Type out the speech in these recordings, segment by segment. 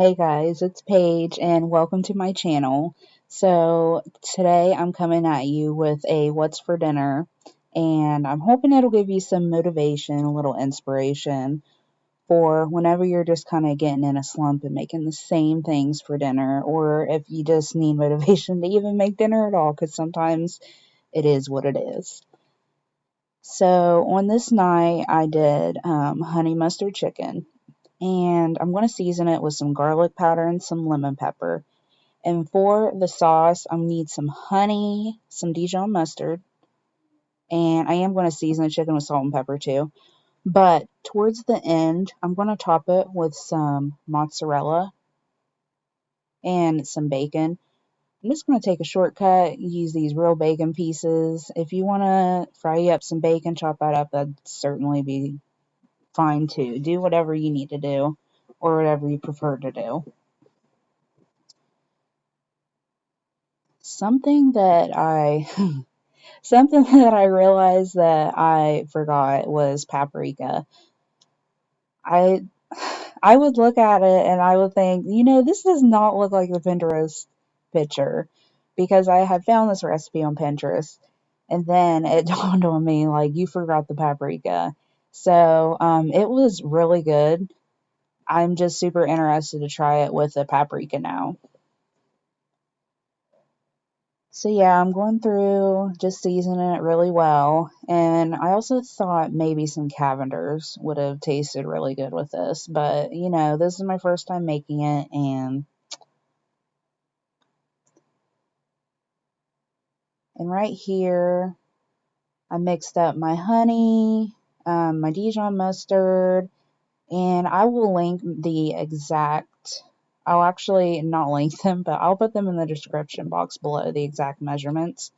Hey guys, it's Paige and welcome to my channel. So today I'm coming at you with a what's for dinner, and I'm hoping it'll give you some motivation, a little inspiration for whenever you're just kind of getting in a slump and making the same things for dinner, or if you just need motivation to even make dinner at all, because sometimes it is what it is. So on this night I did honey mustard chicken, and I'm going to season it with some garlic powder and some lemon pepper. And for the sauce, I'm going to need some honey, some Dijon mustard, and I am going to season the chicken with salt and pepper too. But towards the end, I'm going to top it with some mozzarella and some bacon. I'm just going to take a shortcut, use these real bacon pieces. If you want to fry up some bacon, chop that up, that'd certainly be fine too. Do whatever you need to do or whatever you prefer to do. Something that I something that I realized that I forgot was paprika. I I would look at it and I would think, this does not look like the Pinterest picture because I had found this recipe on Pinterest and then it dawned on me like you forgot the paprika. So it was really good. I'm just super interested to try it with the paprika now. So yeah, I'm going through just seasoning it really well. And I also thought maybe some Cavenders would have tasted really good with this. But, this is my first time making it. And right here, I mixed up my honey, my Dijon mustard, and I will link the exact, I'll actually not link them, but I'll put them in the description box below, the exact measurements.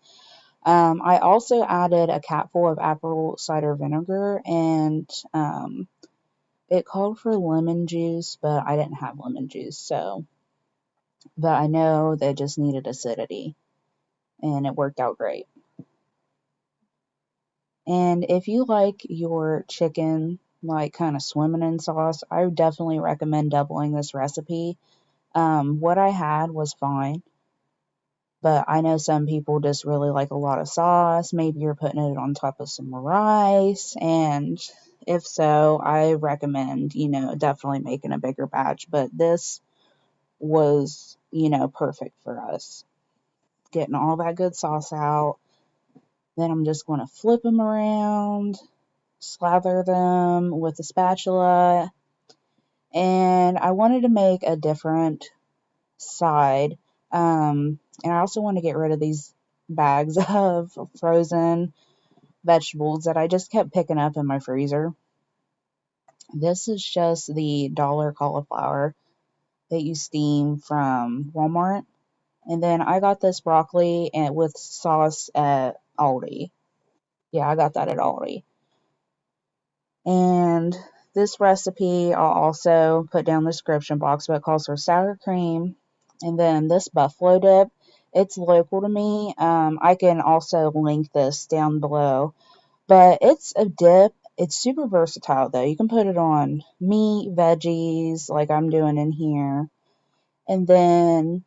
I also added a capful of apple cider vinegar, and it called for lemon juice, but I didn't have lemon juice, but I know they just needed acidity, and it worked out great. And if you like your chicken like kind of swimming in sauce, I would definitely recommend doubling this recipe. What I had was fine, but I know some people just really like a lot of sauce. Maybe you're putting it on top of some rice. And if so, I recommend, definitely making a bigger batch. But this was, perfect for us. Getting all that good sauce out. Then I'm just going to flip them around, slather them with a spatula. And I wanted to make a different side. And I also want to get rid of these bags of frozen vegetables that I just kept picking up in my freezer. This is just the dollar cauliflower that you steam from Walmart. And then I got this broccoli and with sauce at Aldi. Yeah, I got that at Aldi. And this recipe I'll also put down the description box, but it calls for sour cream. And then this buffalo dip, it's local to me. I can also link this down below. But it's a dip. It's super versatile though. You can put it on meat, veggies, like I'm doing in here. And then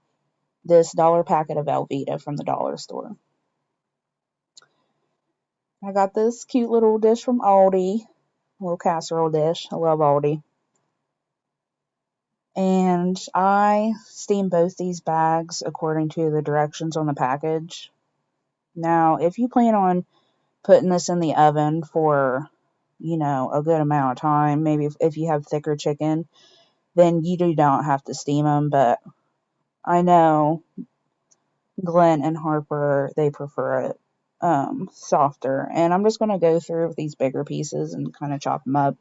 this dollar packet of Velveeta from the dollar store. I got this cute little dish from Aldi, a little casserole dish. I love Aldi. And I steam both these bags according to the directions on the package. Now, if you plan on putting this in the oven for, a good amount of time, maybe if you have thicker chicken, then you do not have to steam them. But I know Glenn and Harper, they prefer it softer. And I'm just going to go through with these bigger pieces and kind of chop them up.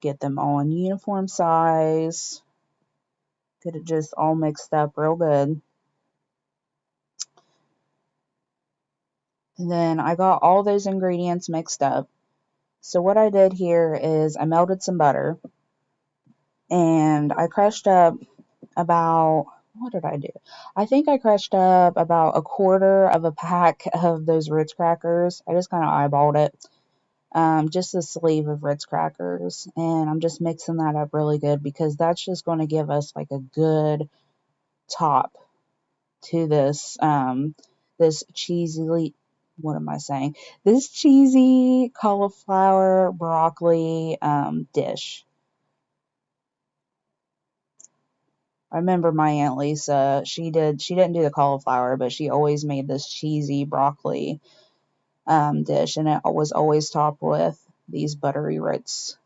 Get them all in uniform size. Get it just all mixed up real good. And then I got all those ingredients mixed up. So what I did here is I melted some butter and I crushed up about, what did I do? I think I crushed up about a quarter of a pack of those Ritz crackers. I just kind of eyeballed it. just a sleeve of Ritz crackers, and I'm just mixing that up really good because that's just going to give us like a good top to this cheesy, what am I saying? This cheesy cauliflower broccoli dish. I remember my Aunt Lisa, she didn't do the cauliflower, but she always made this cheesy broccoli dish, and it was always topped with these buttery Ritz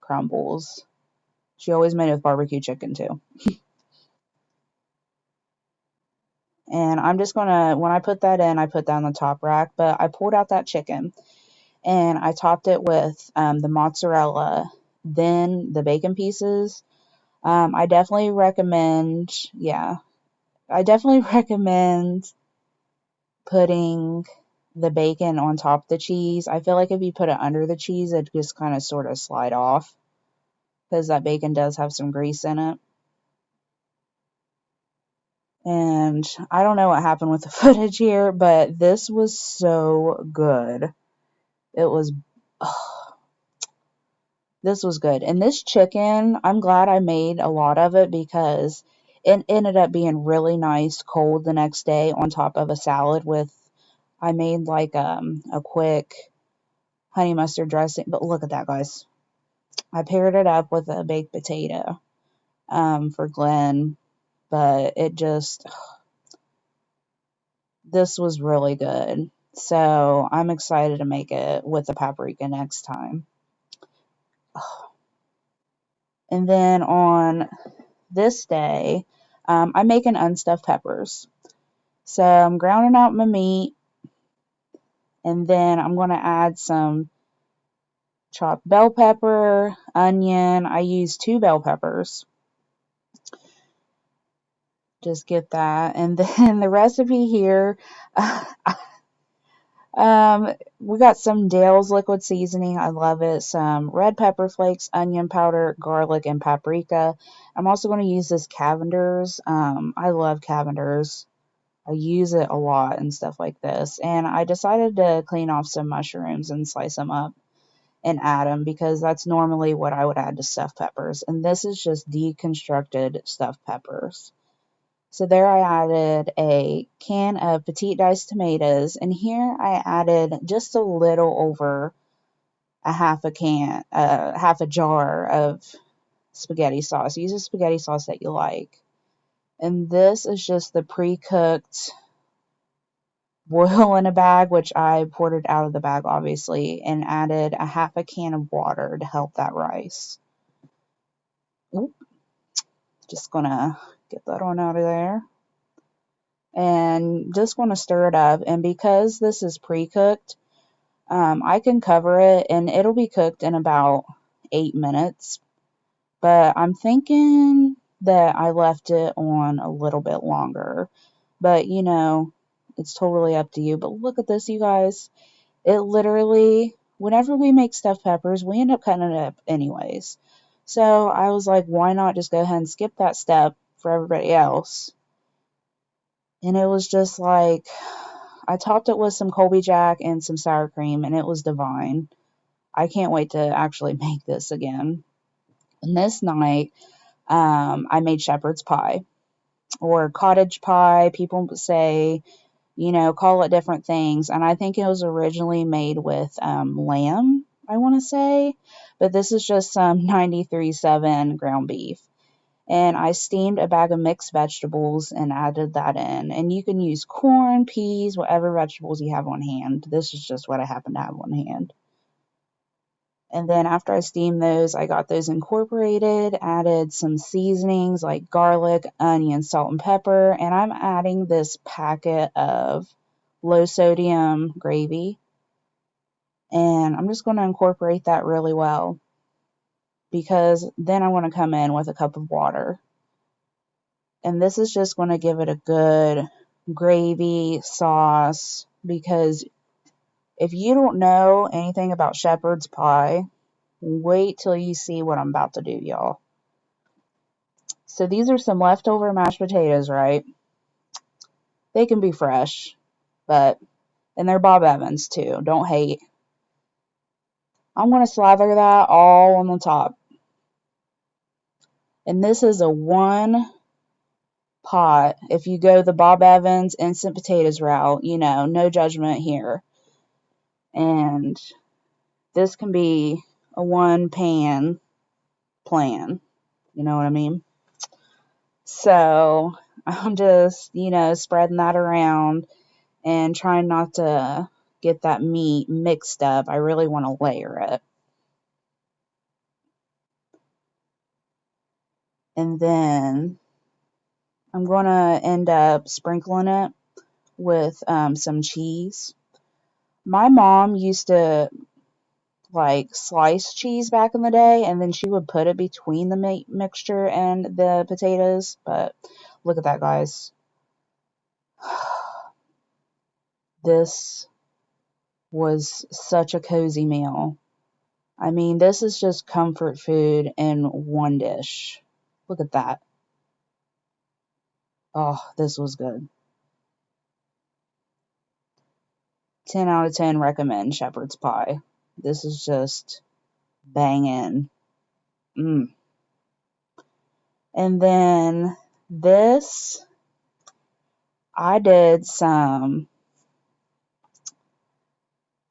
crumbles. She always made it with barbecue chicken too. And I'm just gonna, when I put that in, I put that on the top rack, but I pulled out that chicken and I topped it with the mozzarella, then the bacon pieces. I definitely recommend, yeah, I definitely recommend putting the bacon on top of the cheese. I feel like if you put it under the cheese, it just kind of sort of slide off because that bacon does have some grease in it. And I don't know what happened with the footage here, but this was so good. It was, oh, this was good. And this chicken, I'm glad I made a lot of it because it ended up being really nice cold the next day on top of a salad with, I made like a quick honey mustard dressing. But look at that, guys. I paired it up with a baked potato for Glenn, but it just, this was really good. So I'm excited to make it with the paprika next time. And then on this day, I'm making unstuffed peppers. So I'm grounding out my meat, and then I'm going to add some chopped bell pepper, onion. I use 2 bell peppers. Just get that. And then the recipe here, we got some Dale's liquid seasoning. I love it. Some red pepper flakes, onion powder, garlic, and paprika. I'm also going to use this Cavender's. I love Cavender's. I use it a lot and stuff like this. And I decided to clean off some mushrooms and slice them up and add them because that's normally what I would add to stuffed peppers. And this is just deconstructed stuffed peppers. So there I added a can of petite diced tomatoes, and here I added just a little over a half a jar of spaghetti sauce. Use a spaghetti sauce that you like. And this is just the pre-cooked boil in a bag, which I poured it out of the bag, obviously, and added a half a can of water to help that rice. Oop. Just gonna get that on out of there. And just want to stir it up. And because this is pre-cooked, I can cover it and it'll be cooked in about 8 minutes. But I'm thinking that I left it on a little bit longer. But, you know, it's totally up to you. But look at this, you guys. It literally, whenever we make stuffed peppers, we end up cutting it up anyways. So I was like, why not just go ahead and skip that step for everybody else? And it was just like, I topped it with some Colby Jack and some sour cream, and it was divine. I can't wait to actually make this again. And this night, I made shepherd's pie or cottage pie. People say, you know, call it different things. And I think it was originally made with lamb, I want to say. But this is just some 93.7 ground beef. And I steamed a bag of mixed vegetables and added that in. And you can use corn, peas, whatever vegetables you have on hand. This is just what I happen to have on hand. And then after I steamed those, I got those incorporated, added some seasonings like garlic, onion, salt, and pepper. And I'm adding this packet of low sodium gravy. And I'm just going to incorporate that really well because then I want to come in with a cup of water. And this is just going to give it a good gravy sauce because if you don't know anything about shepherd's pie, wait till you see what I'm about to do, y'all. So these are some leftover mashed potatoes, right? They can be fresh, and they're Bob Evans too. Don't hate. I'm going to slather that all on the top. And this is a one pot. If you go the Bob Evans instant potatoes route, no judgment here. And this can be a one pan plan. You know what I mean? So I'm just, spreading that around and trying not to get that meat mixed up. I really want to layer it. And then I'm going to end up sprinkling it with some cheese. My mom used to slice cheese back in the day, and then she would put it between the meat mixture and the potatoes. But look at that, guys. This was such a cozy meal. I mean, this is just comfort food in one dish. Look at that. Oh, this was good. 10 out of 10 recommend shepherd's pie. This is just banging. And then this, I did some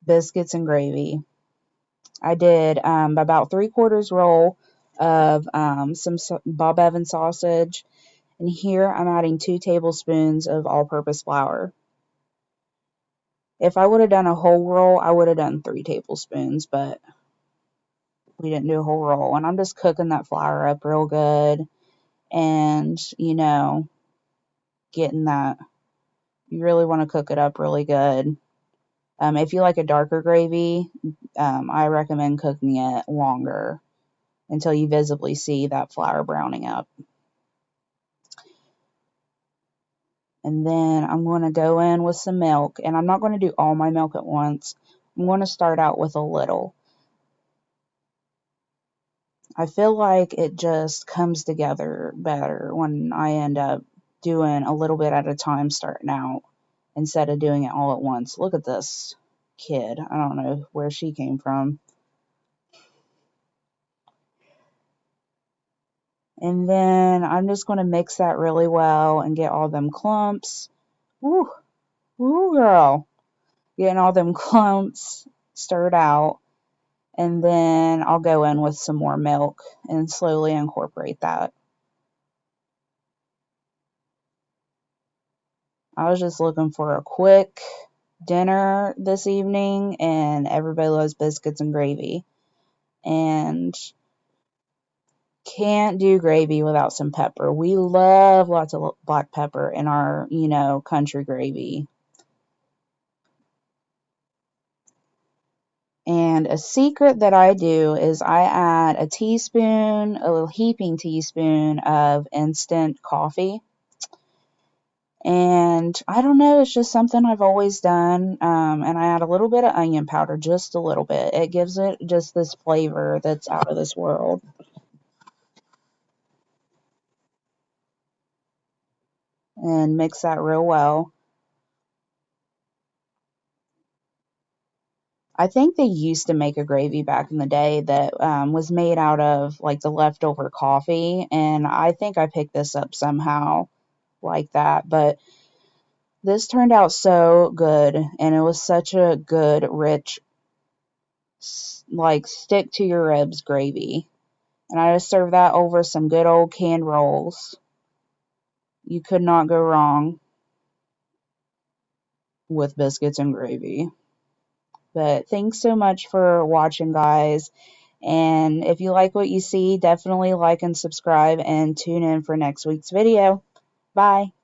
biscuits and gravy. I did about 3/4 roll of some Bob Evans sausage. And here I'm adding 2 tablespoons of all-purpose flour. If I would have done a whole roll, I would have done 3 tablespoons, but we didn't do a whole roll. And I'm just cooking that flour up real good and, getting that. You really want to cook it up really good. If you like a darker gravy, I recommend cooking it longer until you visibly see that flour browning up. And then I'm going to go in with some milk, and I'm not going to do all my milk at once. I'm going to start out with a little. I feel like it just comes together better when I end up doing a little bit at a time starting out instead of doing it all at once. Look at this kid. I don't know where she came from. And then I'm just going to mix that really well and get all them clumps. Woo, woo, girl. Getting all them clumps stirred out. And then I'll go in with some more milk and slowly incorporate that. I was just looking for a quick dinner this evening, and everybody loves biscuits and gravy. And can't do gravy without some pepper. We love lots of black pepper in our, country gravy. And a secret that I do is I add a little heaping teaspoon of instant coffee. And I don't know, it's just something I've always done. And I add a little bit of onion powder, just a little bit. It gives it just this flavor that's out of this world. And mix that real well. I think they used to make a gravy back in the day that was made out of the leftover coffee, and I think I picked this up somehow like that. But this turned out so good, and it was such a good, rich, stick to your ribs gravy. And I just served that over some good old canned rolls. You could not go wrong with biscuits and gravy. But thanks so much for watching, guys. And if you like what you see, definitely like and subscribe and tune in for next week's video. Bye.